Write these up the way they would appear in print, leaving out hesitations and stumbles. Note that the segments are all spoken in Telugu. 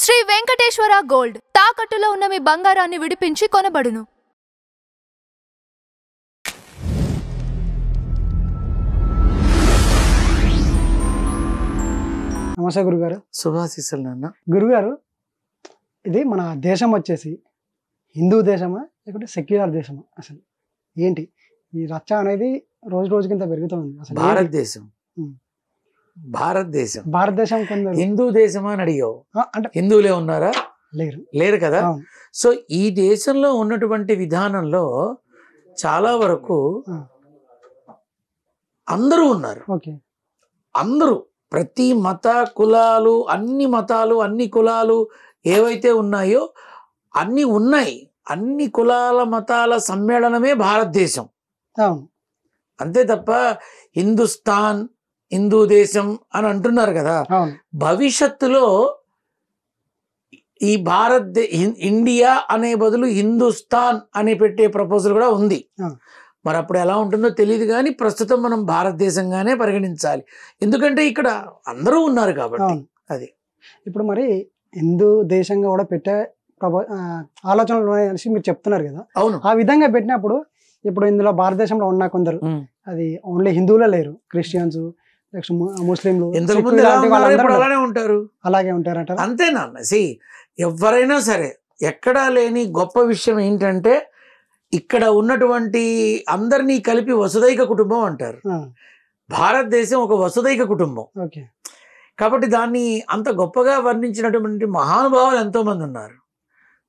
శ్రీ వెంకటేశ్వర గోల్డ్ తాకట్టులో ఉన్న మీ బంగారాన్ని విడిపించి కొనబడును. నమస్తే గురుగారు. శుభాశీస్సులు నాన్న. గురుగారు, ఇది మన దేశం వచ్చేసి హిందూ దేశమా లేకుంటే సెక్యులర్ దేశమా? అసలు ఏంటి ఈ రచ్చ అనేది రోజు రోజుకింత పెరుగుతుంది? అసలు భారతదేశం భారతదేశం భారతదేశం కొందరు హిందూ దేశమా అని అడిగావు. అంటే హిందువులే ఉన్నారా? లేరు కదా. అవును. సో ఈ దేశంలో ఉన్నటువంటి విధానంలో చాలా వరకు అందరూ ఉన్నారు. ఓకే, అందరూ ప్రతి మత కులాలు అన్ని మతాలు అన్ని కులాలు ఏవైతే ఉన్నాయో అన్ని ఉన్నాయి. అన్ని కులాల మతాల సమ్మేళనమే భారతదేశం. అవును. అంతే తప్ప హిందుస్థాన్ హిందూ దేశం అని అంటున్నారు కదా. అవును. భవిష్యత్తులో ఈ ఇండియా అనే బదులు హిందుస్థాన్ అని పెట్టే ప్రపోజల్ కూడా ఉంది. మరి అప్పుడు ఎలా ఉంటుందో తెలియదు, కానీ ప్రస్తుతం మనం భారతదేశంగానే పరిగణించాలి. ఎందుకంటే ఇక్కడ అందరూ ఉన్నారు కాబట్టి. అది ఇప్పుడు మరి హిందూ దేశంగా కూడా పెట్టే ఆలోచనలు అనేసి మీరు చెప్తున్నారు కదా. అవును. ఆ విధంగా పెట్టినప్పుడు ఇప్పుడు ఇందులో భారతదేశంలో ఉన్న కొందరు అది ఓన్లీ హిందువులే లేరు, క్రిస్టియన్స్, ముస్లింలు అలానే ఉంటారు. అలాగే ఉంటారంటారు. అంతేనా? ఎవరైనా సరే ఎక్కడా లేని గొప్ప విషయం ఏంటంటే ఇక్కడ ఉన్నటువంటి అందరినీ కలిపి వసుదైక కుటుంబం అంటారు. భారతదేశం ఒక వసుదైక కుటుంబం. ఓకే. కాబట్టి దాన్ని అంత గొప్పగా వర్ణించినటువంటి మహానుభావులు ఎంతో మంది ఉన్నారు.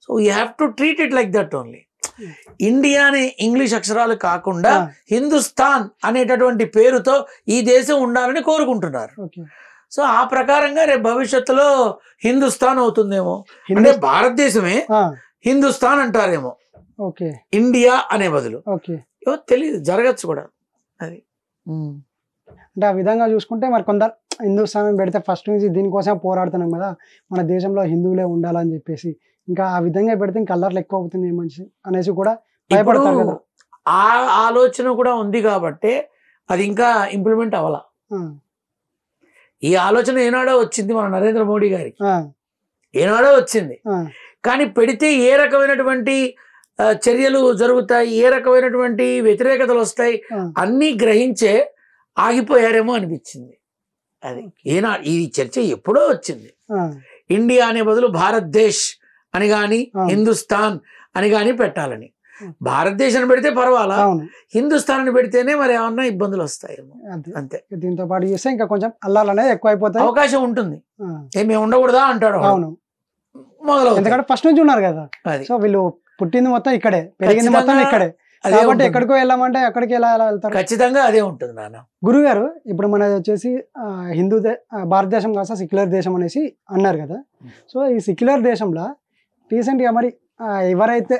So you have to treat it like that only. India అనే ఇంగ్లీష్ అక్షరాలు కాకుండా హిందుస్థాన్ అనేటటువంటి పేరుతో ఈ దేశం ఉండాలని కోరుకుంటున్నారు. సో ఆ ప్రకారంగా రేపు భవిష్యత్తులో హిందుస్థాన్ అవుతుందేమో, అంటే భారతదేశమే హిందుస్థాన్ అంటారేమో ఇండియా అనే బదులు. తెలియదు, జరగచ్చు కూడా అది. అంటే ఆ విధంగా చూసుకుంటే మరి కొందరు హిందుస్థాన్ పెడితే ఫస్ట్ నుంచి దీనికోసం పోరాడుతున్నాం కదా, మన దేశంలో హిందువులే ఉండాలని చెప్పేసి, ఇంకా ఆ విధంగా పెడితే ఇంకా అల్లర్లు ఎక్కువ అవుతుంది మంచి అనేసి కూడా భయపడతారు కదా. ఆ ఆలోచన కూడా ఉంది కాబట్టి అది ఇంకా ఇంప్లిమెంట్ అవ్వాల. ఈ ఆలోచన ఏనాడో వచ్చింది మన నరేంద్ర మోడీ గారికి, ఏనాడో వచ్చింది. కానీ పెడితే ఏ రకమైనటువంటి చర్యలు జరుగుతాయి, ఏ రకమైనటువంటి వ్యతిరేకతలు వస్తాయి అన్నీ గ్రహించే ఆగిపోయారేమో అనిపించింది. అది ఈ చర్చ ఎప్పుడో వచ్చింది. ఇండియా అనే బదులు భారతదేశ్ అని కానీ హిందుస్థాన్ అని కానీ పెట్టాలని. భారతదేశాన్ని పెడితే పర్వాలా, హిందుస్థాన్ అని పెడితేనే మరి ఏమన్నా ఇబ్బందులు వస్తాయేమో. అంతే. దీంతో పాటు చేస్తే ఇంకా కొంచెం అల్లాలు అనేది ఎక్కువ అయిపోతాయి, అవకాశం ఉంటుంది. ఏమి ఉండకూడదా అంటాడు. అవును, మొదలవుతుంది. ఎందుకంటే ఫస్ట్ నుంచి ఉన్నారు కదా. సో వీళ్ళు పుట్టింది మొత్తం ఇక్కడే, పెరిగింది మొత్తం ఇక్కడే, కాబట్టి ఎక్కడికో వెళ్ళామంటే ఎక్కడికి ఎలా వెళ్తారు? ఖచ్చితంగా అదే ఉంటుంది నాన్న. గురుగారు, ఇప్పుడు మనది వచ్చేసి భారతదేశం కాస్త సెక్యులర్ దేశం అనేసి అన్నారు కదా. సో ఈ సెక్యులర్ దేశంలో రీసెంట్ గా మరి ఎవరైతే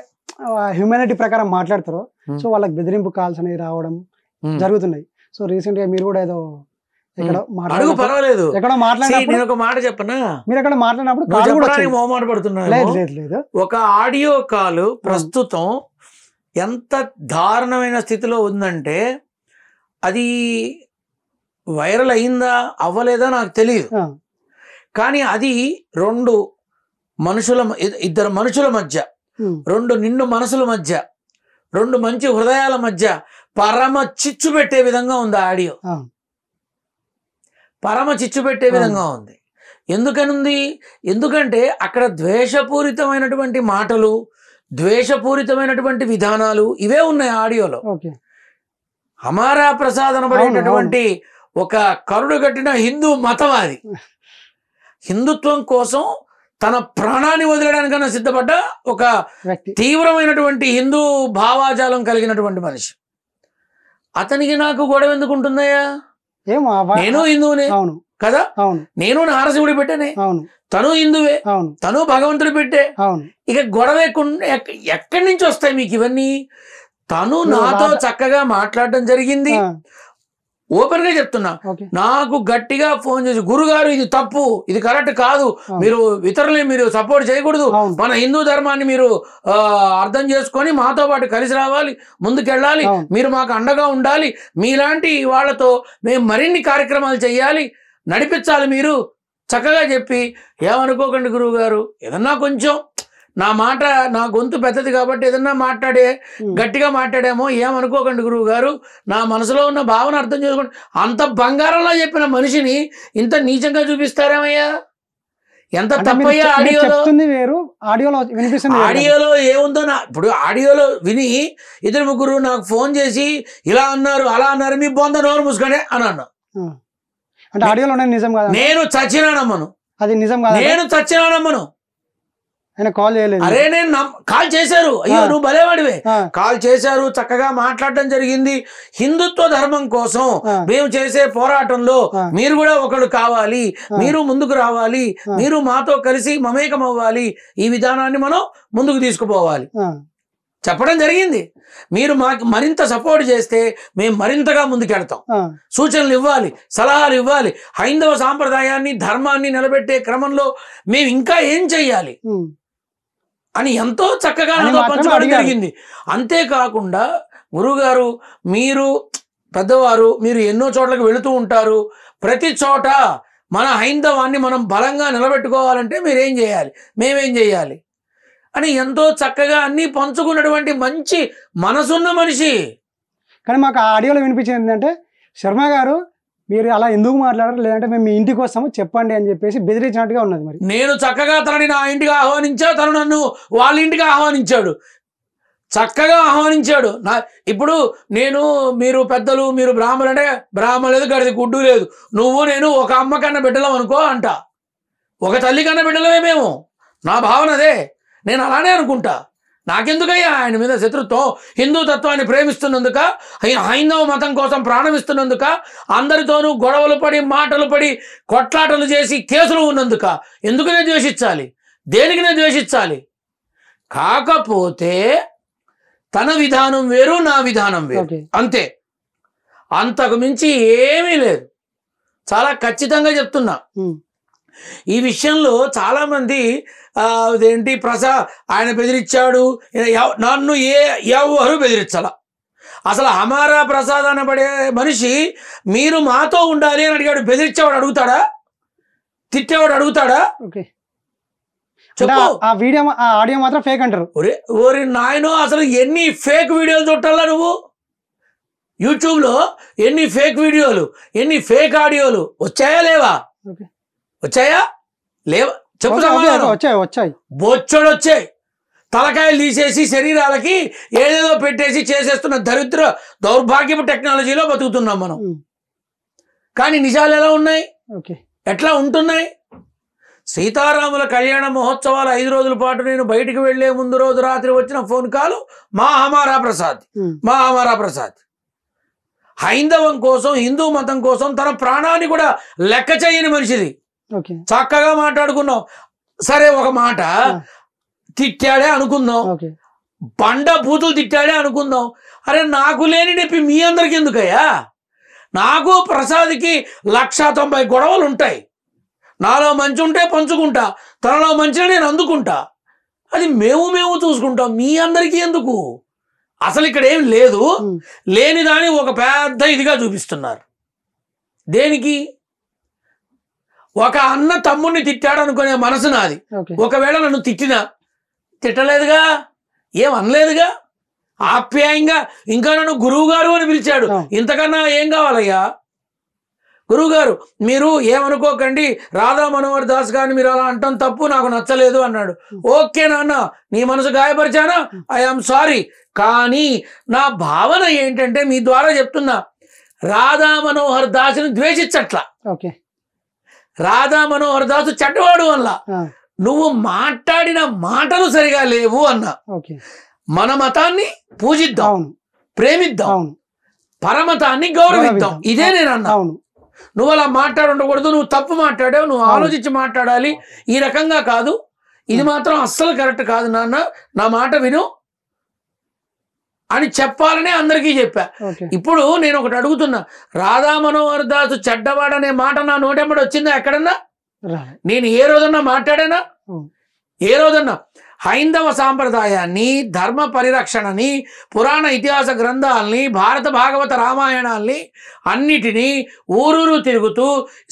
హ్యూమానిటీ ప్రకారం మాట్లాడతారో సో వాళ్ళకి బెదిరింపు కాల్స్ అనేవి రావడం జరుగుతున్నాయి. సో రీసెంట్ గా మీరు కూడా ఏదో ఎక్కడో మాట్లాడినప్పుడు ఒక ఆడియో కాల్ ప్రస్తుతం ఎంత దారుణమైన స్థితిలో ఉందంటే అది వైరల్ అయిందా అవ్వలేదా నాకు తెలియదు, కానీ అది ఇద్దరు మనుషుల మధ్య, రెండు నిండు మనసుల మధ్య, రెండు మంచి హృదయాల మధ్య పరమ చిచ్చు పెట్టే విధంగా ఉంది. ఆడియో పరమ చిచ్చు పెట్టే విధంగా ఉంది. ఎందుకనుంది? ఎందుకంటే అక్కడ ద్వేషపూరితమైనటువంటి మాటలు, ద్వేషపూరితమైనటువంటి విధానాలు ఇవే ఉన్నాయి ఆడియోలో. హమారా ప్రసాద్ అనబడేటటువంటి ఒక కరుడు కట్టిన హిందూ మతవాది, హిందుత్వం కోసం తన ప్రాణాన్ని వదిలేయడానికన్నా సిద్ధపడ్డ ఒక తీవ్రమైనటువంటి హిందూ భావాజాలం కలిగినటువంటి మనిషి. అతనికి నాకు గొడవ ఎందుకు ఉంటుందయ్యా? నేను హిందువునే కదా, నేను నారసింహుడి పెట్టానే, తను హిందువే, తను భగవంతుడి పెట్టే. ఇక గొడవ ఎక్కడి నుంచి వస్తాయి మీకు ఇవన్నీ? తను నాతో చక్కగా మాట్లాడడం జరిగింది. ఓపెన్ గా చెప్తున్నా, నాకు గట్టిగా ఫోన్ చేసి, గురుగారు ఇది తప్పు, ఇది కరెక్ట్ కాదు, మీరు ఇతరులని మీరు సపోర్ట్ చేయకూడదు, మన హిందూ ధర్మాన్ని మీరు అర్థం చేసుకొని మాతో పాటు కలిసి రావాలి, ముందుకెళ్ళాలి, మీరు మాకు అండగా ఉండాలి, మీలాంటి వాళ్ళతో మేము మరిన్ని కార్యక్రమాలు చేయాలి, నడిపించాలి మీరు చక్కగా చెప్పి ఏమనుకోకండి గురువు గారు, ఏదన్నా కొంచెం నా మాట, నా గొంతు పెద్దది కాబట్టి ఏదన్నా గట్టిగా మాట్లాడేమో ఏమనుకోకండి గురువు గారు, నా మనసులో ఉన్న భావన అర్థం చేసుకోండి. అంత బంగారంలా చెప్పిన మనిషిని ఇంత నీచంగా చూపిస్తారేమయ్యా? ఎంత తప్పయ్యా? ఆడియోలో ఏముందో ఇప్పుడు ఆడియోలో విని ఇద్దరు ముగ్గురు నాకు ఫోన్ చేసి ఇలా అన్నారు అలా అన్నారు, మీ బొంద నోరు మూసుకొని అని అన్నా. నేను చచ్చినానమ్మను, అది నిజం కాదు, నేను చచ్చినానమ్మను. ఆయన కాల్ చేయలేదు. అరే నేను కాల్ చేశారు, అయ్యో నువ్వు భలేవాడివే, కాల్ చేశారు, చక్కగా మాట్లాడటం జరిగింది. హిందుత్వ ధర్మం కోసం మేము చేసే పోరాటంలో మీరు కూడా ఒకడు కావాలి, మీరు ముందుకు రావాలి, మీరు మాతో కలిసి మమేకం అవ్వాలి, ఈ విధానాన్ని మనం ముందుకు తీసుకుపోవాలి చెప్పడం జరిగింది. మీరు మాకు మరింత సపోర్ట్ చేస్తే మేము మరింతగా ముందుకెళ్తాం, సూచనలు ఇవ్వాలి, సలహాలు ఇవ్వాలి, హైందవ సాంప్రదాయాన్ని ధర్మాన్ని నిలబెట్టే క్రమంలో మేము ఇంకా ఏం చెయ్యాలి అని ఎంతో చక్కగా నాతో పంచుకోవడం జరిగింది. అంతేకాకుండా గురువుగారు, మీరు పెద్దవారు, మీరు ఎన్నో చోట్లకు వెళుతూ ఉంటారు, ప్రతి చోట మన హైందవాన్ని మనం బలంగా నిలబెట్టుకోవాలంటే మీరేం చేయాలి, మేమేం చేయాలి అని ఎంతో చక్కగా అన్ని పంచుకున్నటువంటి మంచి మనసున్న మనిషి. కానీ మాకు ఆ ఆడియోలో వినిపించింది ఏంటంటే, శర్మ గారు మీరు అలా ఎందుకు మాట్లాడారు, లేదంటే మేము మీ ఇంటికి వస్తాము చెప్పండి అని చెప్పేసి బెదిరించినట్టుగా ఉన్నది. మరి నేను చక్కగా తనని నా ఇంటికి ఆహ్వానించా, తను నన్ను వాళ్ళ ఇంటికి ఆహ్వానించాడు, చక్కగా ఆహ్వానించాడు. ఇప్పుడు మీరు పెద్దలు, మీరు బ్రాహ్మణులు అంటే బ్రాహ్మణ లేదు, గడిది గుడ్డు లేదు, నువ్వు నేను ఒక అమ్మ కన్నా బిడ్డలం అనుకో అంట, ఒక తల్లి కన్నా బిడ్డలమే మేము. నా భావన అదే, నేను అలానే అనుకుంటా. నాకెందుకయ్యా ఆయన మీద శత్రుత్వం? హిందూ తత్వాన్ని ప్రేమిస్తున్నందుక, హైందవ మతం కోసం ప్రాణమిస్తున్నందుక, అందరితోనూ గొడవలు పడి మాటలు పడి కొట్లాటలు చేసి కేసులు ఉన్నందుక ఎందుకనే ద్వేషించాలి? దేనికినే ద్వేషించాలి? కాకపోతే తన విధానం వేరు, నా విధానం వేరు, అంతే, అంతకు మించి ఏమీ లేదు. చాలా ఖచ్చితంగా చెప్తున్నా. ఈ విషయంలో చాలా మంది అదేంటి ఆయన బెదిరించాడు, నన్ను ఎవరు బెదిరించాల, అసలు హమారా ప్రసాద్ అనబడే మనిషి మీరు మాతో ఉండాలి అని అడిగాడు. బెదిరించేవాడు అడుగుతాడా? తిట్టేవాడు అడుగుతాడా? ఆడియో మాత్రం ఫేక్ అంటారు. ఓరి నాయనో, అసలు ఎన్ని ఫేక్ వీడియోలు చుట్టాలా నువ్వు? యూట్యూబ్లో ఎన్ని ఫేక్ వీడియోలు, ఎన్ని ఫేక్ ఆడియోలు వచ్చాయా లేవా? వచ్చాయా లేవా చెప్పు. వచ్చాయి, బొచ్చడు వచ్చాయి. తలకాయలు తీసేసి శరీరాలకి ఏదేదో పెట్టేసి చేసేస్తున్న దౌర్భాగ్యపు టెక్నాలజీలో బతుకుతున్నాం మనం. కానీ నిజాలు ఎలా ఉన్నాయి, ఎట్లా ఉంటున్నాయి? సీతారాముల కళ్యాణ మహోత్సవాలు 5 రోజుల పాటు నేను బయటికి వెళ్లే ముందు రోజు రాత్రి వచ్చిన ఫోన్ కాల్ మా హమారా ప్రసాద్ హైందవం కోసం, హిందూ మతం కోసం తన ప్రాణాన్ని కూడా లెక్క చేయని మనిషిది. చక్కగా మాట్లాడుకున్నాం. సరే, ఒక మాట తిట్టాడే అనుకుందాం, బండ బూతులు తిట్టాడే అనుకుందాం. అరే నాకు లేని నొప్పి మీ అందరికి ఎందుకయ్యా? నాకు ప్రసాద్కి 190 గొడవలు ఉంటాయి. నాలో మంచి ఉంటే పంచుకుంటా, తనలో మంచిని నేను అందుకుంటా, అది మేము చూసుకుంటాం. మీ అందరికీ ఎందుకు? అసలు ఇక్కడ ఏం లేదు, లేని దాన్ని ఒక పెద్ద ఇదిగా చూపిస్తున్నారు. దేనికి? ఒక అన్న తమ్ముడిని తిట్టాడు అనుకునే మనసు నాది. ఒకవేళ నన్ను తిట్టలేదుగా, ఏం అనలేదుగా, ఆప్యాయంగా ఇంకా నన్ను గురువు గారు అని పిలిచాడు. ఇంతకన్నా ఏం కావాలయ్యా? గురువు గారు మీరు ఏమనుకోకండి, రాధా మనోహర్ దాస్ గారిని మీరు అలా అంటాం తప్పు, నాకు నచ్చలేదు అన్నాడు. ఓకే నాన్న, నీ మనసు గాయపరిచానా? I'm sorry. కానీ నా భావన ఏంటంటే, మీ ద్వారా చెప్తున్నా, రాధా మనోహర్ దాస్ని ద్వేషించట్లా. రాధా మనోహర్ దాసు చెడ్డవాడు వల్ల నువ్వు మాట్లాడిన మాటలు సరిగా లేవు అన్నా. మన మతాన్ని పూజిద్దాం, ప్రేమిద్దాం, పరమతాన్ని గౌరవిద్దాం, ఇదే నేను అన్నా. నువ్వు అలా మాట్లాడకూడదు, నువ్వు తప్పు మాట్లాడావు, నువ్వు ఆలోచించి మాట్లాడాలి, ఈ రకంగా కాదు, ఇది మాత్రం అస్సలు కరెక్ట్ కాదు నాన్న, నా మాట విను అని చెప్పాలని అందరికీ చెప్పా. ఇప్పుడు నేను ఒకటి అడుగుతున్నా, రాధా మనోహర్ దాసు చెడ్డవాడనే మాట నా నోటెంబడి వచ్చిందా ఎక్కడన్నా? నేను ఏ రోజన్నా మాట్లాడానా? ఏ రోజన్నా? హైందవ సాంప్రదాయాన్ని, ధర్మ పరిరక్షణని, పురాణ ఇతిహాస గ్రంథాలని, భారత భాగవత రామాయణాల్ని అన్నిటినీ ఊరూరు తిరుగుతూ,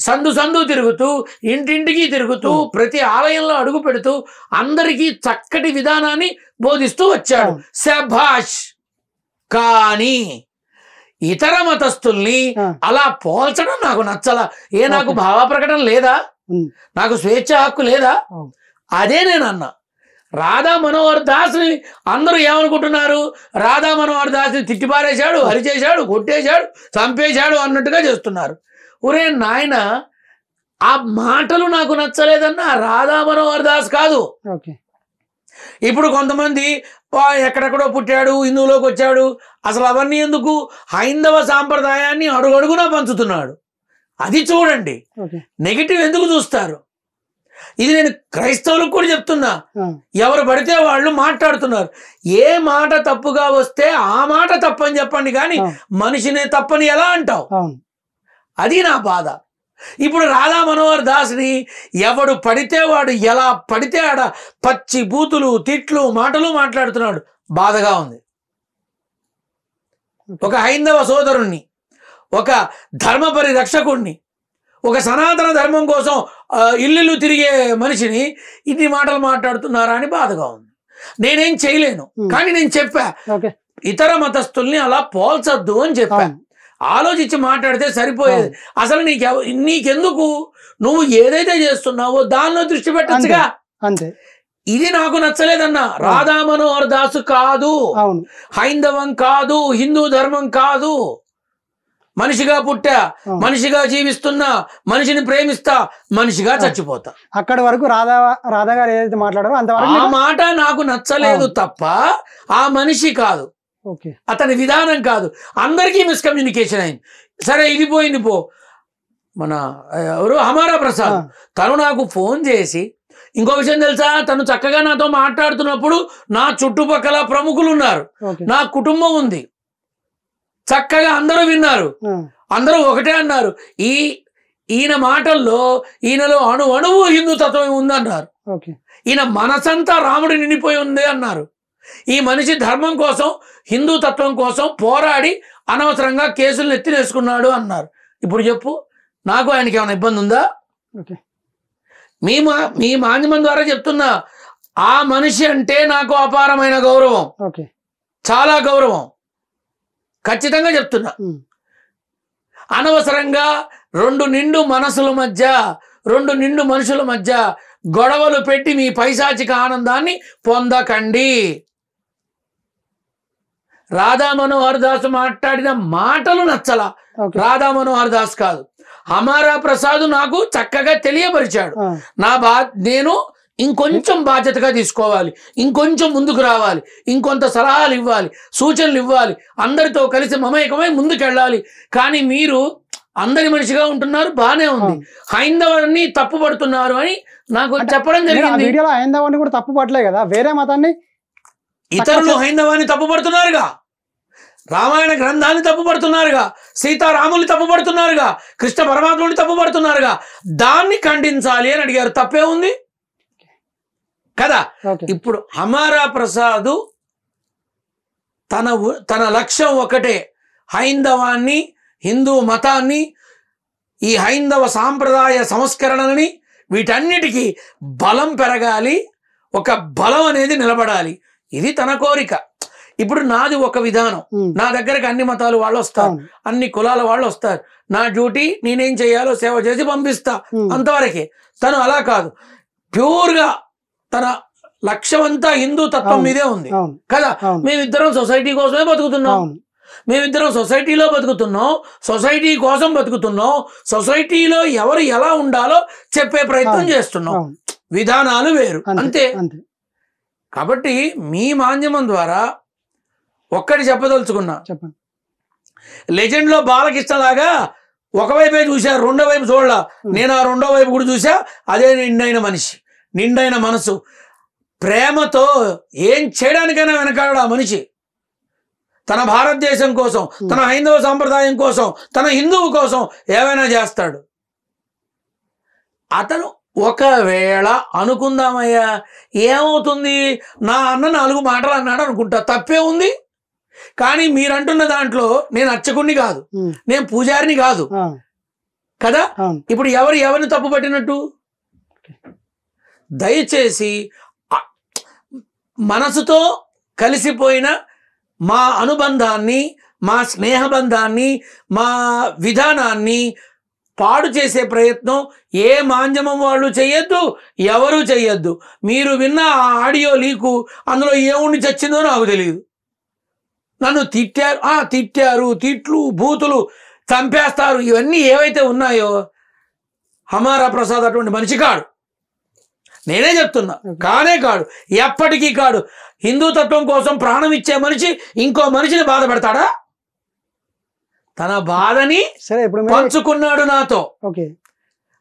సందు సందు తిరుగుతూ, ఇంటింటికి తిరుగుతూ, ప్రతి ఆలయంలో అడుగు పెడుతూ అందరికీ చక్కటి విధానాన్ని బోధిస్తూ వచ్చాడు. శభాష్. కానీ ఇతర మతస్థుల్ని అలా పోల్చడం నాకు నచ్చల. నాకు భావ ప్రకటన లేదా? నాకు స్వేచ్ఛ హక్కు లేదా? అదే నేను అన్నా. రాధా మనోహర్ దాస్ని అందరూ ఏమనుకుంటున్నారు? రాధా మనోహర్ దాస్ని తిట్టిపారేశాడు, అరిచేశాడు, కొట్టేశాడు, చంపేశాడు అన్నట్టుగా చేస్తున్నారు. ఒరే నాయన, ఆ మాటలు నాకు నచ్చలేదన్నా రాధా మనోహర్ దాస్ కాదు. ఇప్పుడు కొంతమంది ఎక్కడెక్కడో పుట్టాడు, హిందువులోకి వచ్చాడు, అసలు అవన్నీ ఎందుకు? హైందవ సాంప్రదాయాన్ని అడుగడుగునా పంచుతున్నాడు. అది చూడండి. నెగిటివ్ ఎందుకు చూస్తారు? ఇది నేను క్రైస్తవులకు కూడా చెప్తున్నా. ఎవరు పడితే వాళ్ళు మాట్లాడుతున్నారు. ఏ మాట తప్పుగా వస్తే ఆ మాట తప్పని చెప్పండి, కానీ మనిషినే తప్పని ఎలా అంటావు? అది నా బాధ. ఇప్పుడు రాధా మనోహర్ దాస్ని ఎవడు పడితే వాడు ఎలా పడితే ఆడ పచ్చి బూతులు, తిట్లు, మాటలు మాట్లాడుతున్నాడు. బాధగా ఉంది. ఒక హైందవ సోదరుణ్ణి, ఒక ధర్మ పరిరక్షకుణ్ణి, ఒక సనాతన ధర్మం కోసం ఇల్లు తిరిగే మనిషిని ఇన్ని మాటలు మాట్లాడుతున్నారా అని బాధగా ఉంది. నేనేం చేయలేను, కానీ నేను చెప్పా ఇతర మతస్థుల్ని అలా పోల్చొద్దు అని చెప్పా. ఆలోచించి మాట్లాడితే సరిపోయేది. అసలు నీకెందుకు? నువ్వు ఏదైతే చేస్తున్నావో దానిలో దృష్టి పెట్టచ్చుగా. అంతే. ఇది నాకు నచ్చలేదన్నా. రాధా మనోహర్ దాసు కాదు, హైందవం కాదు, హిందూ ధర్మం కాదు. మనిషిగా పుట్టా, మనిషిగా జీవిస్తున్నా, మనిషిని ప్రేమిస్తా, మనిషిగా చచ్చిపోతా. అక్కడి వరకు రాధా గారు ఏదైతే మాట్లాడారో అంతవరకు ఆ మాట నాకు నచ్చలేదు తప్ప ఆ మనిషి కాదు, అతని విధానం కాదు. అందరికీ మిస్కమ్యూనికేషన్ అయింది. సరే, ఇది పోయింది పో. మన ఎవరు హమారా ప్రసాద్, తను నాకు ఫోన్ చేసి ఇంకో విషయం తెలుసా, తను చక్కగా నాతో మాట్లాడుతున్నప్పుడు నా చుట్టుపక్కల ప్రముఖులు ఉన్నారు, నా కుటుంబం ఉంది, చక్కగా అందరూ విన్నారు, అందరూ ఒకటే అన్నారు, ఈయన మాటల్లో ఈయనలో అణువు హిందూ తత్వం ఉందన్నారు. ఈయన మనసంతా రాముడు నిండిపోయి ఉంది అన్నారు. ఈ మనిషి ధర్మం కోసం, హిందూ తత్వం కోసం పోరాడి అనవసరంగా కేసులు ఎత్తినేసుకున్నాడు అన్నారు. ఇప్పుడు చెప్పు, నాకు ఆయనకి ఏమైనా ఇబ్బంది ఉందా? మీ మాధ్యమం ద్వారా చెప్తున్నా, ఆ మనిషి అంటే నాకు అపారమైన గౌరవం, చాలా గౌరవం, ఖచ్చితంగా చెప్తున్నా. అనవసరంగా రెండు నిండు మనుషుల మధ్య గొడవలు పెట్టి మీ పైశాచిక ఆనందాన్ని పొందకండి. రాధా మనోహర్ దాస్ మాట్లాడిన మాటలు నచ్చలా. రాధా మనోహర్ దాస్ కాదు, హమారా ప్రసాద్ నాకు చక్కగా తెలియపరిచాడు. నేను ఇంకొంచెం బాధ్యతగా తీసుకోవాలి, ఇంకొంచెం ముందుకు రావాలి, ఇంకొంత సలహాలు ఇవ్వాలి, సూచనలు ఇవ్వాలి, అందరితో కలిసి మమేకమై ముందుకెళ్ళాలి. కానీ మీరు అందరి మనిషిగా ఉంటున్నారు, బానే ఉంది, హైందవాన్ని తప్పు పడుతున్నారు అని నాకు చెప్పడం జరిగింది. హైందవాన్ని కూడా తప్పు పట్టలే కదా, వేరే మతాన్ని ఇతరులు హైందవాన్ని తప్పు పడుతున్నారుగా, రామాయణ గ్రంథాన్ని తప్పు పడుతున్నారుగా, సీతారాముల్ని తప్పు పడుతున్నారుగా, కృష్ణ పరమాత్ముని తప్పు పడుతున్నారుగా, దాన్ని ఖండించాలి అని అడిగారు. తప్పే ఉంది కదా. ఇప్పుడు హమారా ప్రసాద్ తన లక్ష్యం ఒకటే, హైందవాన్ని, హిందూ మతాన్ని, ఈ హైందవ సాంప్రదాయ సంస్కరణని, వీటన్నిటికీ బలం పెరగాలి, ఒక బలం అనేది నిలబడాలి. ఇది తన కోరిక. ఇప్పుడు నాది ఒక విధానం, నా దగ్గరకు అన్ని మతాలు వాళ్ళు వస్తారు, అన్ని కులాల వాళ్ళు వస్తారు, నా డ్యూటీ నేనేం చేయాలో సేవ చేసి పంపిస్తా, అంతవరకే. తను అలా కాదు, ప్యూర్గా తన లక్ష్యం అంతా హిందూ తత్వం మీదే ఉంది కదా. మేమిద్దరం సొసైటీ కోసమే బతుకుతున్నాం, మేమిద్దరం సొసైటీలో బతుకుతున్నాం, సొసైటీ కోసం బతుకుతున్నాం, సొసైటీలో ఎవరు ఎలా ఉండాలో చెప్పే ప్రయత్నం చేస్తున్నాం, విధానాలు వేరు, అంతే. కాబట్టి మీ మాధ్యమం ద్వారా ఒక్కటి చెప్పదలుచుకున్నా, లెజెండ్లో బాలకృష్ణ లాగా ఒకవైపే చూసా, రెండో వైపు చూడలా. నేను ఆ రెండో వైపు కూడా చూసా. అదే నిండైన మనిషి, నిండైన మనసు, ప్రేమతో ఏం చేయడానికైనా వెనకాడు ఆ మనిషి. తన భారతదేశం కోసం, తన హైందవ సాంప్రదాయం కోసం, తన హిందువు కోసం ఏమైనా చేస్తాడు. అతను ఒకవేళ అనుకుందామయ్యా, ఏమవుతుంది, నా అన్న 4 మాటలు అన్నాడు అనుకుంటా, తప్పే ఉంది. కానీ మీరంటున్న దాంట్లో నేను అర్చకుణ్ణి కాదు, నేను పూజారిని కాదు కదా. ఇప్పుడు ఎవరిని తప్పు పట్టినట్టు? దయచేసి మనసుతో కలిసిపోయిన మా అనుబంధాన్ని, మా స్నేహబంధాన్ని, మా విధానాన్ని పాడు చేసే ప్రయత్నం ఏ మాధ్యమం వాళ్ళు చెయ్యొద్దు, ఎవరు చెయ్యొద్దు. మీరు విన్న ఆ ఆడియో లీకు అందులో ఏముండి చచ్చిందో నాకు తెలియదు. నన్ను తిట్టారు, తిట్లు, బూతులు, చంపేస్తారు, ఇవన్నీ ఏవైతే ఉన్నాయో హమారా ప్రసాద్ అటువంటి మనిషి కాడు. నేనే చెప్తున్నా, కానే కాడు, ఎప్పటికీ కాడు. హిందూ తత్వం కోసం ప్రాణం ఇచ్చే మనిషి ఇంకో మనిషిని బాధ పెడతాడా? తన బాధని పంచుకున్నాడు నాతో.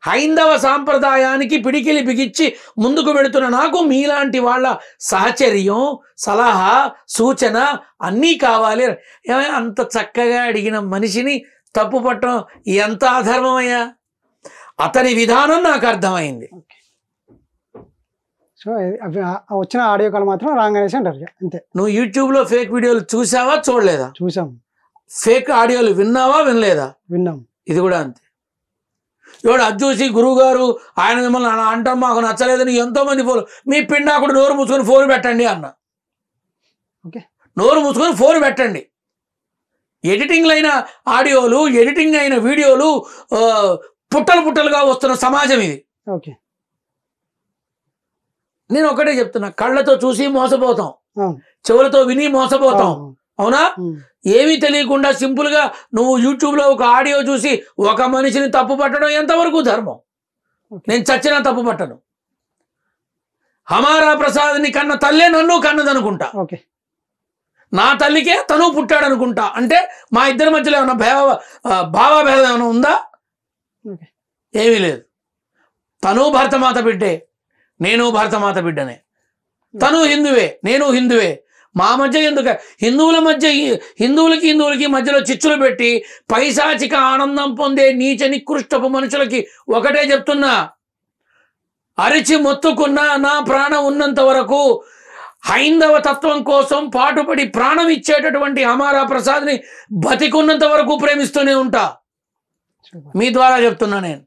హైందవ సాంప్రదాయానికి పిడికిలి బిగిచ్చి ముందుకు వెళుతున్న నాకు మీలాంటి వాళ్ళ సహచర్యం, సలహా, సూచన అన్నీ కావాలి. అంత చక్కగా అడిగిన మనిషిని తప్పు పట్టడం ఎంత అధర్మమయ్యా? అతని విధానం నాకు అర్థమైంది. సో వచ్చిన ఆడియో కాల్ మాత్రం రాంగ్ అనేసి అంటారు అంతే. నువ్వు యూట్యూబ్లో ఫేక్ వీడియోలు చూసావా, చూడలేదా? చూసాం. ఫేక్ ఆడియోలు విన్నావా, వినలేదా? విన్నాం. ఇది కూడా అంతే. ఇవాడు అది చూసి గురువు గారు ఆయన మిమ్మల్ని అలా అంటాం, మాకు నచ్చలేదని ఎంతోమంది ఫోన్, మీ పిండాకుడు నోరు మూసుకొని ఫోన్ పెట్టండి అన్న. నోరు మూసుకొని ఫోన్ పెట్టండి. ఎడిటింగ్లు అయిన ఆడియోలు, ఎడిటింగ్ అయిన వీడియోలు పుట్టలుగా వస్తున్న సమాజం ఇది. నేను ఒకటే చెప్తున్నా, కళ్ళతో చూసి మోసపోతాం, చెవులతో విని మోసపోతాం. అవునా? ఏమీ తెలియకుండా సింపుల్ గా నువ్వు యూట్యూబ్ లో ఒక ఆడియో చూసి ఒక మనిషిని తప్పు పట్టడం ఎంతవరకు ధర్మం? నేను చచ్చినా తప్పు పట్టను. హమారా ప్రసాద్ని కన్న తల్లే నన్ను కన్నదనుకుంటా, నా తల్లికే తను పుట్టాడు అనుకుంటా. అంటే మా ఇద్దరి మధ్యలో ఏమన్నా భావాభేదం ఏమైనా ఉందా? ఏమీ లేదు. తను భరతమాత బిడ్డే, నేను భరతమాత బిడ్డనే. తను హిందువే, నేను హిందువే. మా మధ్య ఎందుకు హిందువులకి మధ్యలో చిచ్చులు పెట్టి పైశాచిక ఆనందం పొందే నీచ నికృష్టపు మనుషులకి ఒకటే చెప్తున్నా, అరిచి మొత్తుకున్నా నా ప్రాణం ఉన్నంత వరకు హైందవ తత్వం కోసం పాటుపడి ప్రాణం ఇచ్చేటటువంటి హమారా ప్రసాద్ని బతికున్నంత వరకు ప్రేమిస్తూనే ఉంటా. మీ ద్వారా చెప్తున్నా నేను.